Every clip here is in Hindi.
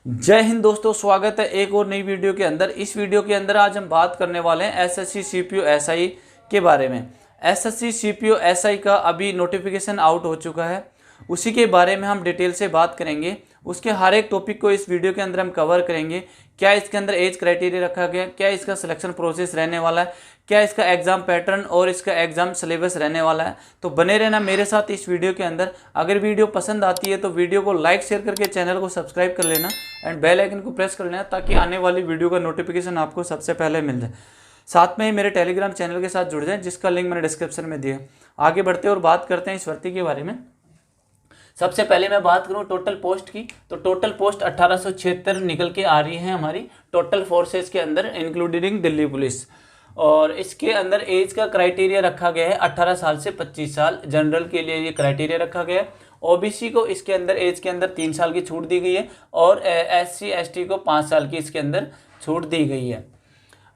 जय हिंद दोस्तों, स्वागत है एक और नई वीडियो के अंदर। इस वीडियो के अंदर आज हम बात करने वाले हैं एसएससी सीपीओ एसआई के बारे में। एसएससी सीपीओ एसआई का अभी नोटिफिकेशन आउट हो चुका है, उसी के बारे में हम डिटेल से बात करेंगे। उसके हर एक टॉपिक को इस वीडियो के अंदर हम कवर करेंगे। क्या इसके अंदर एज क्राइटेरिया रखा गया, क्या इसका सिलेक्शन प्रोसेस रहने वाला है, क्या इसका एग्जाम पैटर्न और इसका एग्जाम सिलेबस रहने वाला है। तो बने रहना मेरे साथ इस वीडियो के अंदर। अगर वीडियो पसंद आती है तो वीडियो को लाइक शेयर करके चैनल को सब्सक्राइब कर लेना एंड बेल आइकन को प्रेस कर लेना, ताकि आने वाली वीडियो का नोटिफिकेशन आपको सबसे पहले मिल जाए। साथ में ही मेरे टेलीग्राम चैनल के साथ जुड़ जाएं, जिसका लिंक मैंने डिस्क्रिप्शन में दिया। आगे बढ़ते और बात करते हैं इस भर्ती के बारे में। सबसे पहले मैं बात करूं टोटल पोस्ट की, तो टोटल पोस्ट 1876 निकल के आ रही है हमारी टोटल फोर्सेस के अंदर, इंक्लूडिंग दिल्ली पुलिस। और इसके अंदर एज का क्राइटेरिया रखा गया है 18 साल से 25 साल। जनरल के लिए ये क्राइटेरिया रखा गया है। ओबीसी को इसके अंदर एज के अंदर 3 साल की छूट दी गई है और एससी एसटी को 5 साल की इसके अंदर छूट दी गई है।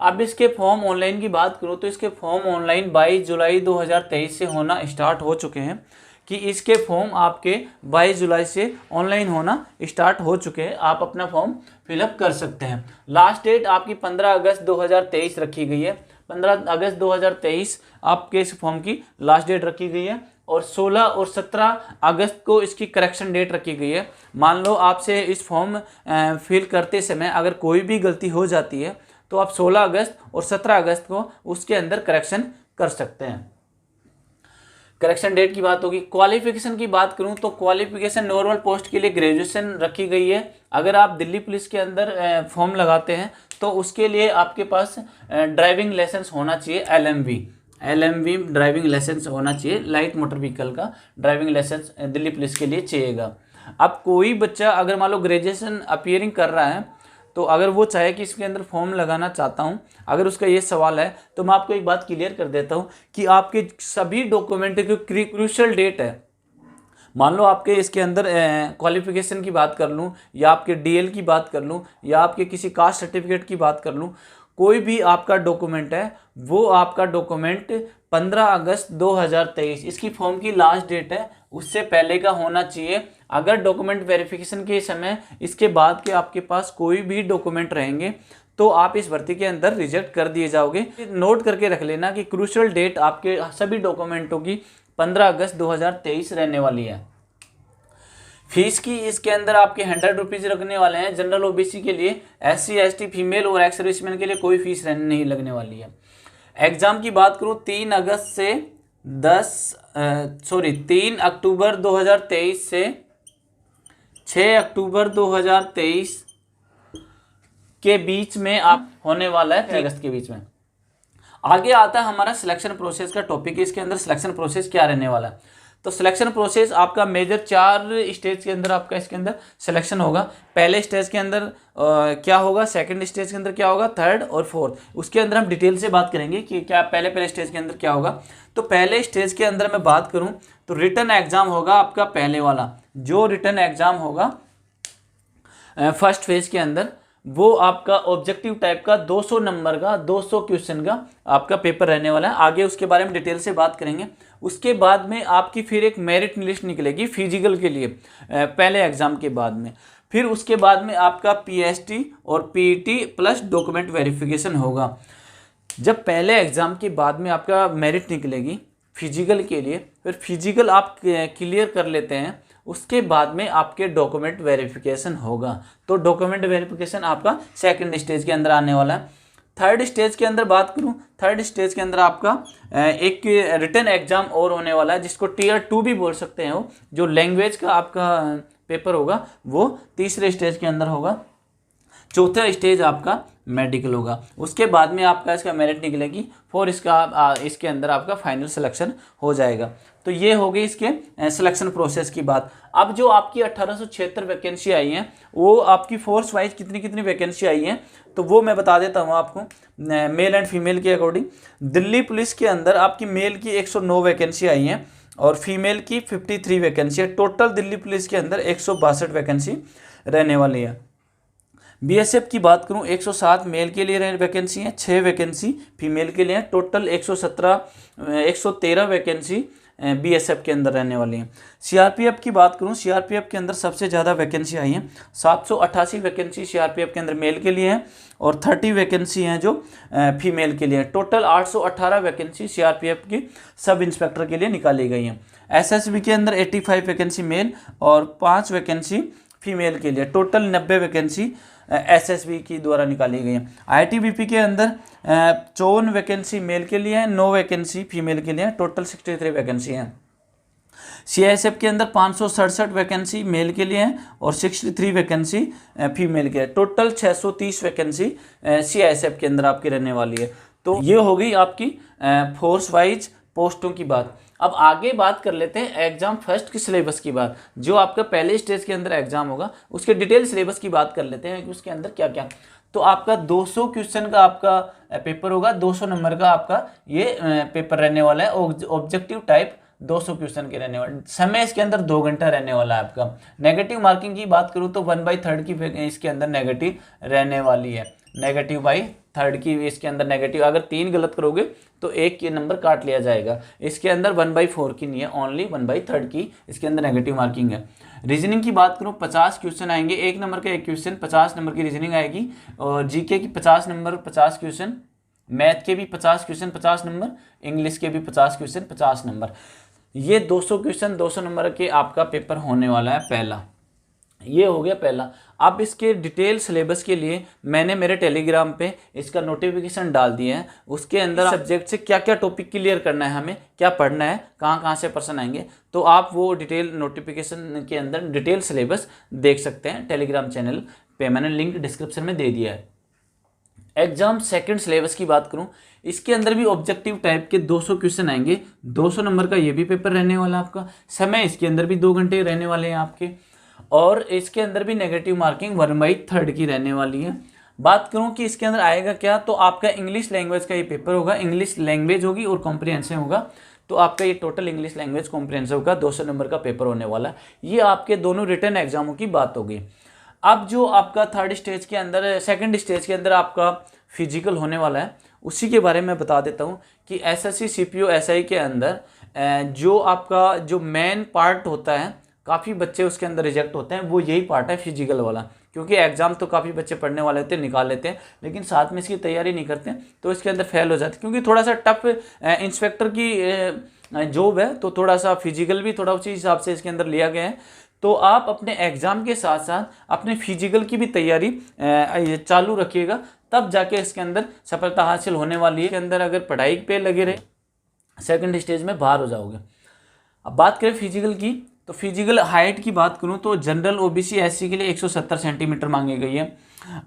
अब इसके फॉर्म ऑनलाइन की बात करूँ तो इसके फॉर्म ऑनलाइन 22 जुलाई 2023 से होना स्टार्ट हो चुके हैं, कि इसके फॉर्म आपके 22 जुलाई से ऑनलाइन होना स्टार्ट हो चुके हैं। आप अपना फॉर्म फिलअप कर सकते हैं। लास्ट डेट आपकी 15 अगस्त 2023 रखी गई है। 15 अगस्त 2023 आपके इस फॉर्म की लास्ट डेट रखी गई है और 16 और 17 अगस्त को इसकी करेक्शन डेट रखी गई है। मान लो आपसे इस फॉर्म फिल करते समय अगर कोई भी गलती हो जाती है तो आप 16 अगस्त और 17 अगस्त को उसके अंदर करेक्शन कर सकते हैं। करेक्शन डेट की बात होगी। क्वालिफिकेशन की बात करूं तो क्वालिफिकेशन नॉर्मल पोस्ट के लिए ग्रेजुएशन रखी गई है। अगर आप दिल्ली पुलिस के अंदर फॉर्म लगाते हैं तो उसके लिए आपके पास ड्राइविंग लाइसेंस होना चाहिए, एलएमवी ड्राइविंग लाइसेंस होना चाहिए। लाइट मोटर व्हीकल का ड्राइविंग लाइसेंस दिल्ली पुलिस के लिए चाहिएगा। अब कोई बच्चा अगर मान लो ग्रेजुएशन अपीयरिंग कर रहा है तो अगर वो चाहे कि इसके अंदर फॉर्म लगाना चाहता हूं, अगर उसका ये सवाल है तो मैं आपको एक बात क्लियर कर देता हूं कि आपके सभी डॉक्यूमेंट की क्रूशियल डेट है। मान लो आपके इसके अंदर क्वालिफिकेशन की बात कर लूं या आपके डीएल की बात कर लूं या आपके किसी कास्ट सर्टिफिकेट की बात कर लूं, कोई भी आपका डॉक्यूमेंट है वो आपका डॉक्यूमेंट 15 अगस्त 2023 इसकी फॉर्म की लास्ट डेट है, उससे पहले का होना चाहिए। अगर डॉक्यूमेंट वेरिफिकेशन के समय इसके बाद के आपके पास कोई भी डॉक्यूमेंट रहेंगे तो आप इस भर्ती के अंदर रिजेक्ट कर दिए जाओगे। नोट करके रख लेना कि क्रूशियल डेट आपके सभी डॉक्यूमेंटों की 15 अगस्त 2023 रहने वाली है। फीस की इसके अंदर आपके 100 रुपीज़ रखने वाले हैं। जनरल ओबीसी के लिए, एससी एसटी फीमेल और एक्स सर्विसमैन के लिए कोई फीस नहीं लगने वाली है। एग्जाम की बात करूँ 3 अक्टूबर 2023 से 6 अक्टूबर 2023 के बीच में आप होने वाला है, 3 अगस्त के बीच में। आगे आता है हमारा सिलेक्शन प्रोसेस का टॉपिक। इसके अंदर सिलेक्शन प्रोसेस क्या रहने वाला है, तो सिलेक्शन प्रोसेस आपका मेजर 4 स्टेज के अंदर आपका इसके अंदर सिलेक्शन होगा। पहले स्टेज के अंदर क्या होगा, सेकंड स्टेज के अंदर क्या होगा, थर्ड और फोर्थ। उसके अंदर हम डिटेल से बात करेंगे कि क्या पहले स्टेज के अंदर क्या होगा। तो पहले स्टेज के अंदर मैं बात करूं तो रिटन एग्जाम होगा आपका पहले वाला। जो रिटन एग्जाम होगा फर्स्ट फेज के अंदर, वो आपका ऑब्जेक्टिव टाइप का 200 नंबर का 200 क्वेश्चन का आपका पेपर रहने वाला है। आगे उसके बारे में डिटेल से बात करेंगे। उसके बाद में आपकी फिर एक मेरिट लिस्ट निकलेगी फिजिकल के लिए पहले एग्जाम के बाद में। फिर उसके बाद में आपका पीएसटी और पीईटी प्लस डॉक्यूमेंट वेरिफिकेशन होगा। जब पहले एग्जाम के बाद में आपका मेरिट निकलेगी फिजिकल के लिए, फिर फिजिकल आप क्लियर कर लेते हैं, उसके बाद में आपके डॉक्यूमेंट वेरिफिकेशन होगा। तो डॉक्यूमेंट वेरिफिकेशन आपका सेकंड स्टेज के अंदर आने वाला है। थर्ड स्टेज के अंदर बात करूं, थर्ड स्टेज के अंदर आपका एक रिटन एग्जाम और होने वाला है, जिसको टीयर 2 भी बोल सकते हैं। वो जो लैंग्वेज का आपका पेपर होगा वो तीसरे स्टेज के अंदर होगा। चौथा स्टेज आपका मेडिकल होगा। उसके बाद में आपका इसका मेरिट निकलेगी और इसके अंदर आपका फाइनल सिलेक्शन हो जाएगा। तो ये हो गई इसके सिलेक्शन प्रोसेस की बात। अब जो आपकी 1876 वैकेंसी आई हैं, वो आपकी फोर्स वाइज कितनी वैकेंसी आई हैं तो वो मैं बता देता हूँ आपको मेल एंड फीमेल के अकॉर्डिंग। दिल्ली पुलिस के अंदर आपकी मेल की 109 वैकेंसी आई हैं और फीमेल की 53 वैकेंसी है। टोटल दिल्ली पुलिस के अंदर 162 वैकेंसी रहने वाली है। बीएसएफ की बात करूं 107 मेल के लिए वैकेंसी है, 6 वैकेंसी फीमेल के लिए, टोटल 113 वैकेंसी बीएसएफ के अंदर रहने वाली हैं। सीआरपीएफ की बात करूं, सीआरपीएफ के अंदर सबसे ज़्यादा वैकेंसी आई हैं, 788 वैकेंसी सीआरपीएफ के अंदर मेल के लिए हैं और 30 वैकेंसी हैं जो फीमेल के लिए हैं। टोटल 818 वैकेंसी सीआरपीएफ की सब इंस्पेक्टर के लिए निकाली गई हैं। एसएसबी के अंदर 85 वैकेंसी मेल और 5 वैकेंसी फीमेल के लिए, टोटल 90 वैकेंसी एसएसबी की द्वारा निकाली गई है। आईटीबीपी के अंदर 54 वैकेंसी मेल के लिए हैं, 9 वैकेंसी फीमेल के लिए हैं, टोटल 63 वैकेंसी हैं। सीआईएसएफ के अंदर 567 वैकेंसी मेल के लिए हैं और 63 वैकेंसी फीमेल के, टोटल 630 वैकेंसी सीआईएसएफ के अंदर आपकी रहने वाली है। तो ये हो गई आपकी फोर्स वाइज पोस्टों की बात। अब आगे बात कर लेते हैं एग्जाम फर्स्ट की सिलेबस की बात, जो आपका पहले स्टेज के अंदर एग्जाम होगा उसके डिटेल सिलेबस की बात कर लेते हैं कि उसके अंदर क्या क्या। तो आपका 200 क्वेश्चन का आपका पेपर होगा, 200 नंबर का आपका ये पेपर रहने वाला है। ऑब्जेक्टिव टाइप 200 क्वेश्चन के रहने वाले, समय इसके अंदर 2 घंटा रहने वाला है आपका। नेगेटिव मार्किंग की बात करूँ तो 1/3 की इसके अंदर नेगेटिव रहने वाली है, नेगेटिव/3 की इसके अंदर नेगेटिव। अगर 3 गलत करोगे तो 1 के नंबर काट लिया जाएगा। इसके अंदर 1/4 की नहीं है, ओनली 1/3 की इसके अंदर नेगेटिव मार्किंग है। रीजनिंग की बात करूँ 50 क्वेश्चन आएंगे, 1 नंबर का 1 क्वेश्चन, 50 नंबर की रीजनिंग आएगी और जीके की 50 नंबर 50 क्वेश्चन, मैथ के भी 50 क्वेश्चन 50 नंबर, इंग्लिश के भी 50 क्वेश्चन 50 नंबर। ये 200 क्वेश्चन 200 नंबर के आपका पेपर होने वाला है पहला। ये हो गया पहला। अब इसके डिटेल सिलेबस के लिए मैंने मेरे टेलीग्राम पे इसका नोटिफिकेशन डाल दिया है। उसके अंदर सब्जेक्ट से क्या क्या टॉपिक क्लियर करना है, हमें क्या पढ़ना है, कहाँ कहाँ से पर्सन आएंगे, तो आप वो डिटेल नोटिफिकेशन के अंदर डिटेल सिलेबस देख सकते हैं टेलीग्राम चैनल पे। मैंने लिंक डिस्क्रिप्शन में दे दिया है। एग्जाम सेकंड सिलेबस की बात करूं, इसके अंदर भी ऑब्जेक्टिव टाइप के 200 क्वेश्चन आएंगे, 200 नंबर का ये भी पेपर रहने वाला आपका। समय इसके अंदर भी 2 घंटे रहने वाले हैं आपके और इसके अंदर भी नेगेटिव मार्किंग 1/3 की रहने वाली है। बात करूं कि इसके अंदर आएगा क्या, तो आपका इंग्लिश लैंग्वेज का ये पेपर होगा, इंग्लिश लैंग्वेज होगी और कॉम्प्रिहेंसिव होगा। तो आपका ये टोटल इंग्लिश लैंग्वेज कॉम्प्रिहेंसिव का 200 नंबर का पेपर होने वाला है। ये आपके दोनों रिटन एग्जामों की बात होगी। अब जो आपका थर्ड स्टेज के अंदर, सेकंड स्टेज के अंदर आपका फिजिकल होने वाला है, उसी के बारे में बता देता हूँ कि एसएससी सीपीओ एसआई के अंदर जो आपका जो मेन पार्ट होता है, काफ़ी बच्चे उसके अंदर रिजेक्ट होते हैं, वो यही पार्ट है फिजिकल वाला। क्योंकि एग्जाम तो काफ़ी बच्चे पढ़ने वाले होते हैं, निकाल लेते हैं, लेकिन साथ में इसकी तैयारी नहीं करते हैं तो इसके अंदर फेल हो जाते हैं। क्योंकि थोड़ा सा टफ इंस्पेक्टर की जॉब है, तो थोड़ा सा फिजिकल भी थोड़ा उसी हिसाब से इसके अंदर लिया गया है। तो आप अपने एग्ज़ाम के साथ साथ अपने फिजिकल की भी तैयारी चालू रखिएगा, तब जाके इसके अंदर सफलता हासिल होने वाली है। इसके अंदर अगर पढ़ाई पे लगे रहे, सेकंड स्टेज में बाहर हो जाओगे। अब बात करें फिजिकल की, तो फिजिकल हाइट की बात करूं तो जनरल ओबीसी एससी के लिए 170 सेंटीमीटर मांगी गई है।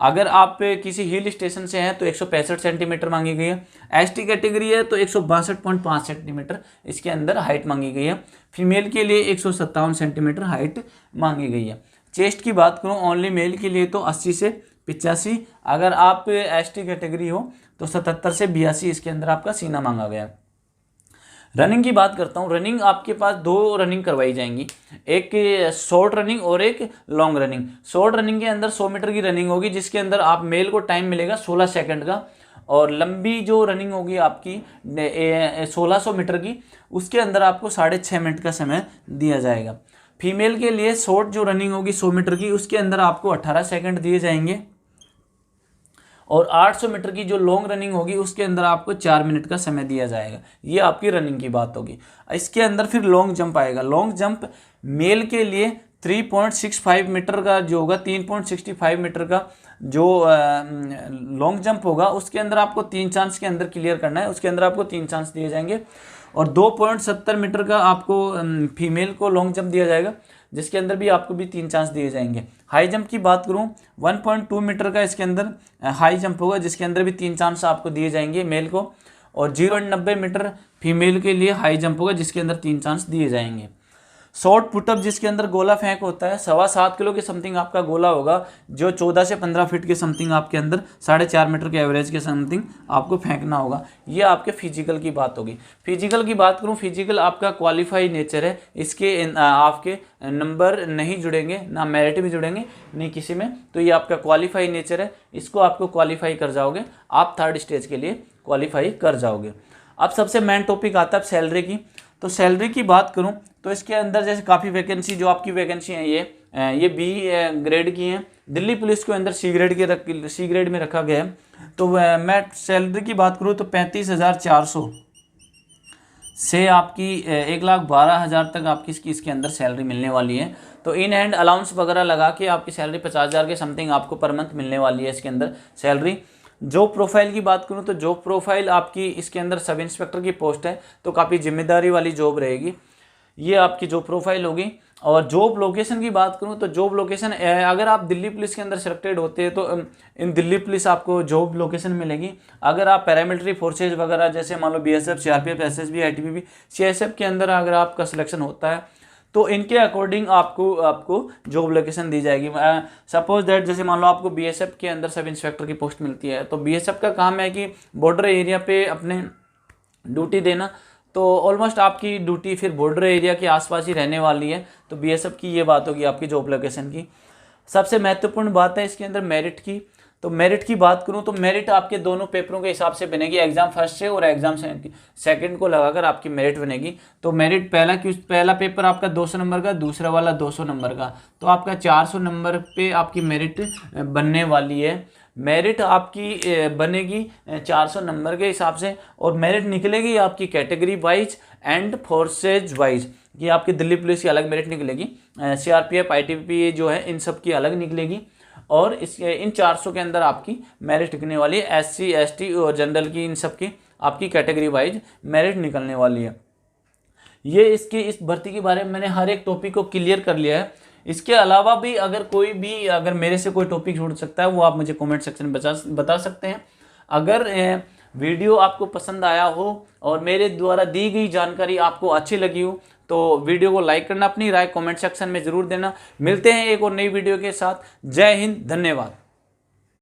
अगर आप किसी हिल स्टेशन से हैं तो 165 सेंटीमीटर मांगी गई है। एसटी कैटेगरी है तो 162.5 सेंटीमीटर इसके अंदर हाइट मांगी गई है। फीमेल के लिए 157 सेंटीमीटर हाइट मांगी गई है। चेस्ट की बात करूं ओनली मेल के लिए तो 80 से 85, अगर आप एसटी कैटेगरी हो तो 77 से 82 इसके अंदर आपका सीना मांगा गया है। रनिंग की बात करता हूँ, रनिंग आपके पास 2 रनिंग करवाई जाएंगी, एक शॉर्ट रनिंग और एक लॉन्ग रनिंग। शॉर्ट रनिंग के अंदर 100 मीटर की रनिंग होगी, जिसके अंदर आप मेल को टाइम मिलेगा 16 सेकंड का, और लंबी जो रनिंग होगी आपकी 1600 मीटर की, उसके अंदर आपको 6.5 मिनट का समय दिया जाएगा। फीमेल के लिए शॉर्ट जो रनिंग होगी 100 मीटर की, उसके अंदर आपको 18 सेकंड दिए जाएंगे, और 800 मीटर की जो लॉन्ग रनिंग होगी उसके अंदर आपको 4 मिनट का समय दिया जाएगा। ये आपकी रनिंग की बात होगी। इसके अंदर फिर लॉन्ग जंप आएगा। लॉन्ग जंप मेल के लिए 3.65 मीटर का जो होगा, 3.65 मीटर का जो लॉन्ग जंप होगा, उसके अंदर आपको 3 चांस के अंदर क्लियर करना है, उसके अंदर आपको 3 चांस दिए जाएंगे। और 2.70 मीटर का आपको फीमेल को लॉन्ग जंप दिया जाएगा, जिसके अंदर भी आपको भी 3 चांस दिए जाएंगे। हाई जंप की बात करूं 1.2 मीटर का इसके अंदर हाई जंप होगा, जिसके अंदर भी 3 चांस आपको दिए जाएंगे मेल को, और 0.90 मीटर फीमेल के लिए हाई जंप होगा, जिसके अंदर 3 चांस दिए जाएंगे। शॉर्ट पुटअप जिसके अंदर गोला फेंक होता है, 7.25 किलो के समथिंग आपका गोला होगा, जो 14 से 15 फीट के समथिंग आपके अंदर 4.5 मीटर के एवरेज के समथिंग आपको फेंकना होगा। ये आपके फिजिकल की बात होगी। फिजिकल की बात करूं, फिजिकल आपका क्वालिफाई नेचर है, इसके आपके नंबर नहीं जुड़ेंगे, ना मेरिट भी जुड़ेंगे, नहीं किसी में, तो ये आपका क्वालिफाई नेचर है, इसको आपको क्वालिफाई कर जाओगे, आप थर्ड स्टेज के लिए क्वालिफाई कर जाओगे। अब सबसे मेन टॉपिक आता है सैलरी की। तो सैलरी की बात करूं तो इसके अंदर जैसे काफ़ी वैकेंसी जो आपकी वैकेंसी है ये बी ग्रेड की हैं। दिल्ली पुलिस को अंदर सी ग्रेड में रखा गया है। तो मैं सैलरी की बात करूं तो 35,400 से आपकी 1,12,000 तक आपकी इसके अंदर सैलरी मिलने वाली है। तो इन हैंड अलाउंस वगैरह लगा के आपकी सैलरी 50,000 के समथिंग आपको पर मंथ मिलने वाली है इसके अंदर सैलरी। जॉब प्रोफाइल की बात करूं तो जॉब प्रोफाइल आपकी इसके अंदर सब इंस्पेक्टर की पोस्ट है, तो काफ़ी जिम्मेदारी वाली जॉब रहेगी। ये आपकी जॉब प्रोफाइल होगी। और जॉब लोकेशन की बात करूं तो जॉब लोकेशन अगर आप दिल्ली पुलिस के अंदर सिलेक्टेड होते हैं तो इन दिल्ली पुलिस आपको जॉब लोकेशन मिलेगी। अगर आप पैरामिलिट्री फोर्सेज वगैरह जैसे मान लो BSF, CRPF, SSB, ITBP, CSF के अंदर अगर आपका सिलेक्शन होता है तो इनके अकॉर्डिंग आपको जॉब लोकेशन दी जाएगी। सपोज दैट जैसे मान लो आपको BSF के अंदर सब इंस्पेक्टर की पोस्ट मिलती है, तो BSF का काम है कि बॉर्डर एरिया पे अपने ड्यूटी देना। तो ऑलमोस्ट आपकी ड्यूटी फिर बॉर्डर एरिया के आसपास ही रहने वाली है। तो BSF की ये बात होगी आपकी जॉब लोकेशन की। सबसे महत्वपूर्ण बात है इसके अंदर मेरिट की। तो मेरिट की बात करूं तो मेरिट आपके दोनों पेपरों के हिसाब से बनेगी, एग्जाम फर्स्ट से और एग्जाम सेकंड को लगाकर आपकी मेरिट बनेगी। तो मेरिट पहला पेपर आपका 200 नंबर का, दूसरा वाला 200 नंबर का, तो आपका 400 नंबर पे आपकी मेरिट बनने वाली है। मेरिट आपकी बनेगी 400 नंबर के हिसाब से, और मेरिट निकलेगी आपकी category wise and forces wise. ये आपकी दिल्ली पुलिस की अलग मेरिट निकलेगी, CRPF, ITBP जो है इन सब की अलग निकलेगी, और इन 400 के अंदर आपकी मेरिट निकलने वाली है। SC, ST और जनरल की इन सब की आपकी कैटेगरी वाइज मेरिट निकलने वाली है। ये इस भर्ती के बारे में मैंने हर एक टॉपिक को क्लियर कर लिया है। इसके अलावा भी अगर मेरे से कोई टॉपिक छूट सकता है वो आप मुझे कमेंट सेक्शन में बता सकते हैं। अगर वीडियो आपको पसंद आया हो और मेरे द्वारा दी गई जानकारी आपको अच्छी लगी हो तो वीडियो को लाइक करना, अपनी राय कमेंट सेक्शन में ज़रूर देना। मिलते हैं एक और नई वीडियो के साथ। जय हिंद, धन्यवाद।